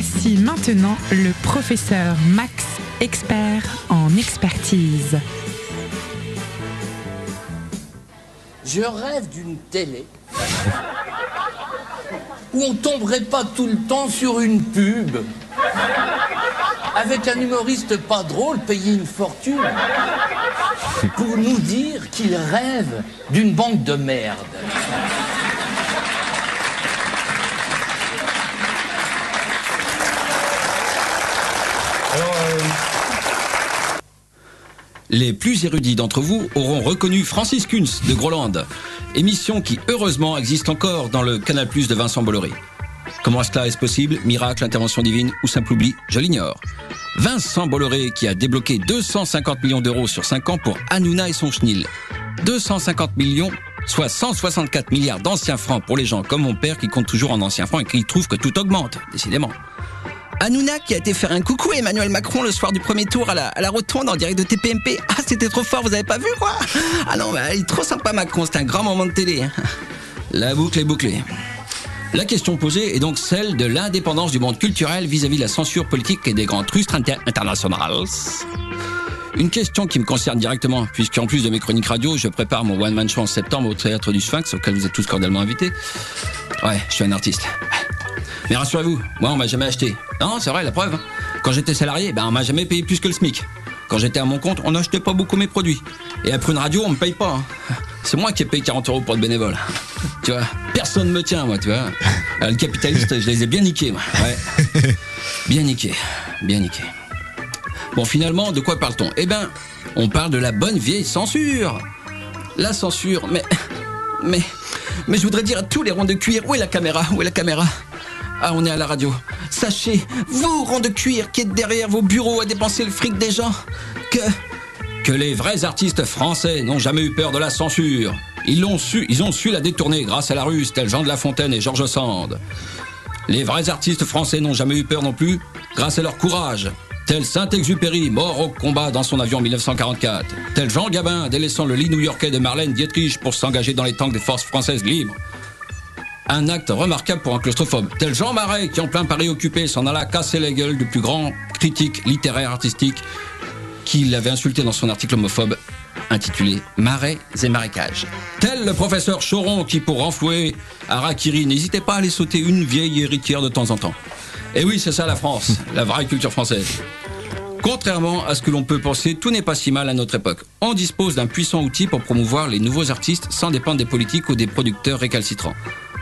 Voici maintenant le professeur Max, expert en expertise. Je rêve d'une télé où on tomberait pas tout le temps sur une pub avec un humoriste pas drôle payé une fortune pour nous dire qu'il rêve d'une bande de merde. Les plus érudits d'entre vous auront reconnu Francis Kunz de Groland, émission qui heureusement existe encore dans le Canal+ de Vincent Bolloré. Comment cela est-ce possible? Miracle, intervention divine ou simple oubli? Je l'ignore. Vincent Bolloré qui a débloqué 250 millions d'euros sur 5 ans pour Hanouna et son chenil. 250 millions, soit 164 milliards d'anciens francs pour les gens comme mon père qui compte toujours en anciens francs et qui trouve que tout augmente, décidément. Hanouna qui a été faire un coucou à Emmanuel Macron le soir du premier tour à la rotonde en direct de TPMP. Ah, c'était trop fort, vous avez pas vu quoi? Ah non, bah, il est trop sympa Macron, c'est un grand moment de télé. La boucle est bouclée. La question posée est donc celle de l'indépendance du monde culturel vis-à-vis de la censure politique et des grands trustes internationales. Une question qui me concerne directement, puisqu'en plus de mes chroniques radio, je prépare mon one-man show en septembre au Théâtre du Sphinx, auquel vous êtes tous cordialement invités. Ouais, je suis un artiste. Mais rassurez-vous, moi on m'a jamais acheté. Non, c'est vrai, la preuve. Quand j'étais salarié, on m'a jamais payé plus que le SMIC. Quand j'étais à mon compte, on n'achetait pas beaucoup mes produits. Et après une radio, on me paye pas. C'est moi qui ai payé 40 € pour le bénévole. Tu vois, personne me tient, moi, tu vois. Le capitaliste, je les ai bien niqués, moi. Ouais. Bien niqués. Bien niqués. Bon, finalement, de quoi parle-t-on? Eh ben, on parle de la bonne vieille censure. La censure, mais je voudrais dire à tous les ronds de cuir, où est la caméra? Où est la caméra? Ah, on est à la radio. Sachez, vous, ronds de cuir, qui êtes derrière vos bureaux à dépenser le fric des gens, que les vrais artistes français n'ont jamais eu peur de la censure. Ils ont su la détourner grâce à la ruse, tels Jean de La Fontaine et Georges Sand. Les vrais artistes français n'ont jamais eu peur non plus, grâce à leur courage, tel Saint-Exupéry, mort au combat dans son avion en 1944, tel Jean Gabin, délaissant le lit new-yorkais de Marlène Dietrich pour s'engager dans les tanks des forces françaises libres. Un acte remarquable pour un claustrophobe, tel Jean Marais qui en plein Paris occupé s'en alla casser la gueule du plus grand critique littéraire artistique qui l'avait insulté dans son article homophobe intitulé Marais et marécages. Tel le professeur Choron qui pour renflouer Harakiri n'hésitait pas à aller sauter une vieille héritière de temps en temps. Et oui, c'est ça la France, la vraie culture française. Contrairement à ce que l'on peut penser, tout n'est pas si mal à notre époque. On dispose d'un puissant outil pour promouvoir les nouveaux artistes sans dépendre des politiques ou des producteurs récalcitrants.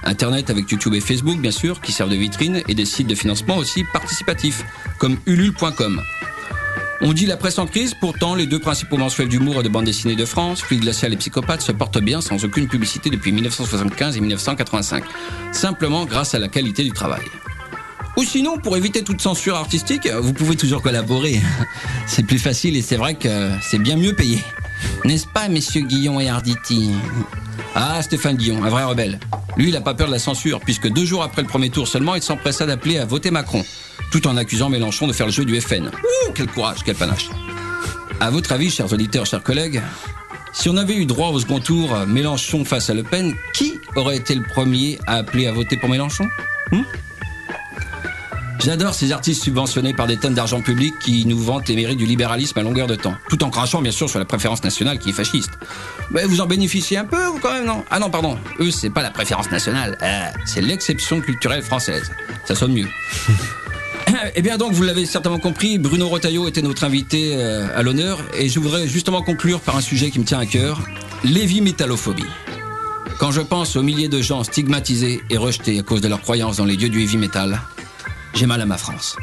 Internet avec YouTube et Facebook, bien sûr, qui servent de vitrine, et des sites de financement aussi participatifs, comme ulule.com. On dit la presse en crise, pourtant les deux principaux mensuels d'humour et de bande dessinée de France, Fluide Glacial et Psychopathe, se portent bien sans aucune publicité depuis 1975 et 1985, simplement grâce à la qualité du travail. Ou sinon, pour éviter toute censure artistique, vous pouvez toujours collaborer. C'est plus facile et c'est vrai que c'est bien mieux payé. N'est-ce pas, messieurs Guillon et Arditi? Ah, Stéphane Guillon, un vrai rebelle. Lui, il n'a pas peur de la censure, puisque 2 jours après le premier tour seulement, il s'empressa d'appeler à voter Macron, tout en accusant Mélenchon de faire le jeu du FN. Ouh, quel courage, quel panache. À votre avis, chers auditeurs, chers collègues, si on avait eu droit au second tour, Mélenchon face à Le Pen, qui aurait été le premier à appeler à voter pour Mélenchon? J'adore ces artistes subventionnés par des tonnes d'argent public qui nous vantent les mérites du libéralisme à longueur de temps, tout en crachant bien sûr sur la préférence nationale qui est fasciste. Mais vous en bénéficiez un peu, vous, quand même, non? Ah non, pardon, eux, c'est pas la préférence nationale, c'est l'exception culturelle française. Ça sonne mieux. Eh bien donc, vous l'avez certainement compris, Bruno Retailleau était notre invité à l'honneur, et je voudrais justement conclure par un sujet qui me tient à cœur, l'heavy-métallophobie. Quand je pense aux milliers de gens stigmatisés et rejetés à cause de leur croyance dans les dieux du heavy metal, j'ai mal à ma France.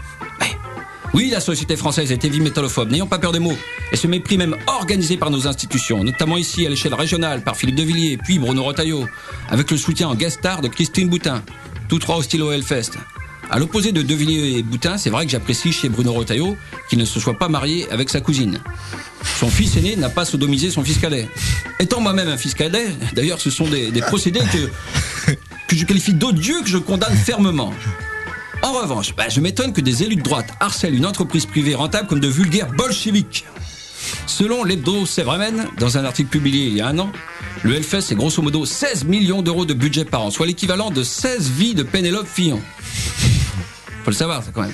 Oui, la société française est heavy-métallophobe, n'ayons pas peur des mots, et ce mépris même organisé par nos institutions, notamment ici à l'échelle régionale par Philippe de Villiers, puis Bruno Retailleau, avec le soutien en guest star de Christine Boutin, tous trois hostiles au Hellfest. À l'opposé de Villiers et Boutin, c'est vrai que j'apprécie chez Bruno Retailleau qu'il ne se soit pas marié avec sa cousine. Son fils aîné n'a pas sodomisé son fils cadet. Étant moi-même un fils cadet, d'ailleurs ce sont des procédés que je qualifie d'odieux, que je condamne fermement. En revanche, je m'étonne que des élus de droite harcèlent une entreprise privée rentable comme de vulgaires bolcheviks. Selon l'hebdo Sévremen, dans un article publié il y a 1 an, le Hellfest c'est grosso modo 16 millions d'euros de budget par an, soit l'équivalent de 16 vies de Pénélope Fillon. Faut le savoir, ça, quand même.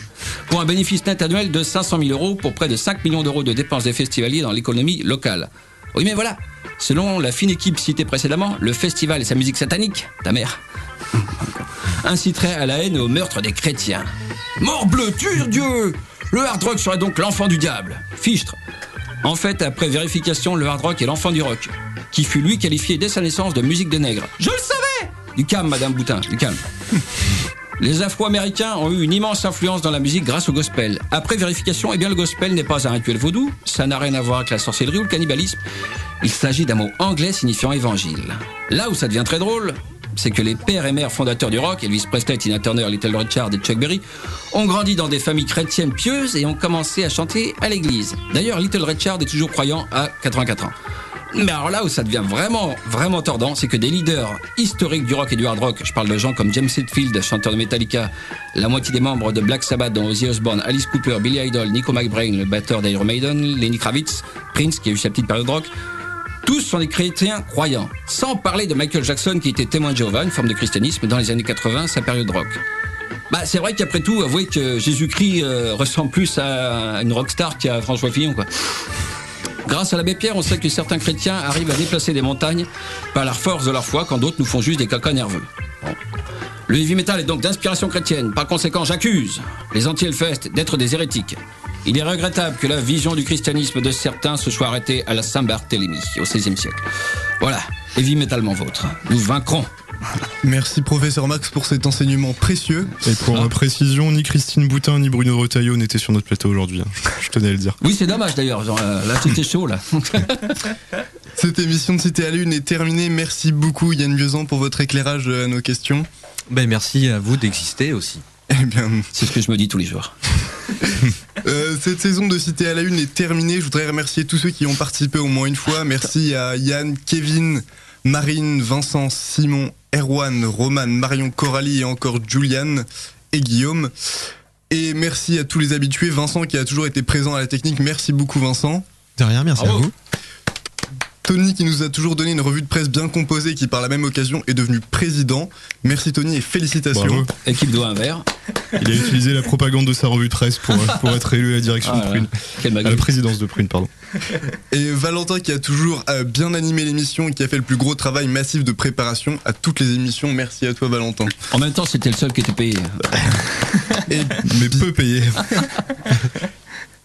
Pour un bénéfice net annuel de 500 000 euros pour près de 5 millions d'euros de dépenses des festivaliers dans l'économie locale. Oui, mais voilà. Selon la fine équipe citée précédemment, le festival et sa musique satanique, ta mère, inciterait à la haine et au meurtre des chrétiens. Morbleu, tue Dieu! Le hard rock serait donc l'enfant du diable. Fichtre. En fait, après vérification, le hard rock est l'enfant du rock, qui fut lui qualifié dès sa naissance de musique de nègre. Je le savais! Du calme, Madame Boutin, du calme. Les Afro-Américains ont eu une immense influence dans la musique grâce au gospel. Après vérification, eh bien le gospel n'est pas un rituel vaudou, ça n'a rien à voir avec la sorcellerie ou le cannibalisme. Il s'agit d'un mot anglais signifiant évangile. Là où ça devient très drôle, c'est que les pères et mères fondateurs du rock, Elvis Presley, Tina Turner, Little Richard et Chuck Berry, ont grandi dans des familles chrétiennes pieuses et ont commencé à chanter à l'église. D'ailleurs, Little Richard est toujours croyant à 84 ans. Mais alors là où ça devient vraiment tordant, c'est que des leaders historiques du rock et du hard rock, je parle de gens comme James Hetfield, chanteur de Metallica, la moitié des membres de Black Sabbath dont Ozzy Osbourne, Alice Cooper, Billy Idol, Nico McBrain, le batteur d'Iron Maiden, Lenny Kravitz, Prince qui a eu sa petite période rock, tous sont des chrétiens croyants. Sans parler de Michael Jackson qui était témoin de Jéhovah, une forme de christianisme dans les années 80, sa période rock. Bah c'est vrai qu'après tout, avouez que Jésus-Christ ressemble plus à une rockstar qu'à François Fillon, quoi. Grâce à l'abbé Pierre, on sait que certains chrétiens arrivent à déplacer des montagnes par la force de leur foi, quand d'autres nous font juste des cacas nerveux. Bon. Le heavy metal est donc d'inspiration chrétienne. Par conséquent, j'accuse les anti-Hellfest d'être des hérétiques. Il est regrettable que la vision du christianisme de certains se soit arrêtée à la Saint-Barthélemy, au XVIe siècle. Voilà, heavy metalement vôtre. Nous vaincrons. Merci professeur Max pour cet enseignement précieux. Et pour précision, ni Christine Boutin ni Bruno Retailleau n'étaient sur notre plateau aujourd'hui. Je tenais à le dire. Oui, c'est dommage d'ailleurs. Là, c'était chaud, là. Cette émission de Cité à l'Une est terminée. Merci beaucoup Yann Biozan pour votre éclairage à nos questions. Ben, merci à vous d'exister aussi. Eh bien, c'est ce que je me dis tous les jours. Cette saison de Cité à la Une est terminée. Je voudrais remercier tous ceux qui ont participé au moins une fois. Merci à Yann, Kevin, Marine, Vincent, Simon, Erwan, Roman, Marion, Coralie et encore Juliane et Guillaume. Et merci à tous les habitués. Vincent qui a toujours été présent à la technique. Merci beaucoup Vincent. De rien, merci à vous. Tony qui nous a toujours donné une revue de presse bien composée qui par la même occasion est devenu président. Merci Tony et félicitations. Bravo. Équipe doit un verre. Il a utilisé la propagande de sa revue de presse pour être élu à la direction de Prune. À la présidence de Prune, pardon. Et Valentin qui a toujours bien animé l'émission et qui a fait le plus gros travail massif de préparation à toutes les émissions. Merci à toi Valentin. En même temps c'était le seul qui était payé. Mais peu payé.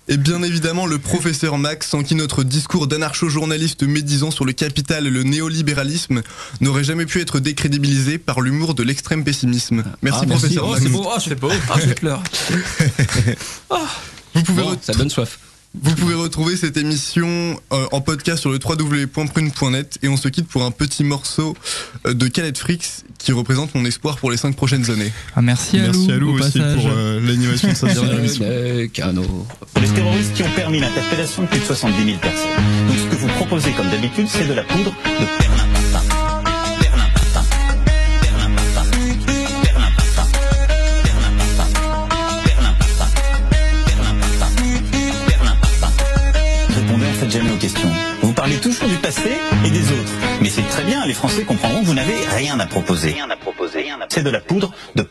Et bien évidemment le professeur Max, sans qui notre discours d'anarcho-journaliste médisant sur le capital et le néolibéralisme n'aurait jamais pu être décrédibilisé par l'humour de l'extrême pessimisme. Merci professeur Max. C'est beau, c'est beau. Je pleure. Vous pouvez ça donne soif. Vous pouvez retrouver cette émission en podcast sur le www.prune.net et on se quitte pour un petit morceau de Khaled Frix qui représente mon espoir pour les 5 prochaines années. Merci à Lou aussi pour l'animation de cette dernière émission. Pour les terroristes qui ont permis l'interpellation de plus de 70 000 personnes. Donc ce que vous proposez comme d'habitude, c'est de la poudre de perlimpinpin. Jamais aux questions. Vous parlez toujours du passé et des autres. Mais c'est très bien, les Français comprendront que vous n'avez rien à proposer. C'est de la poudre de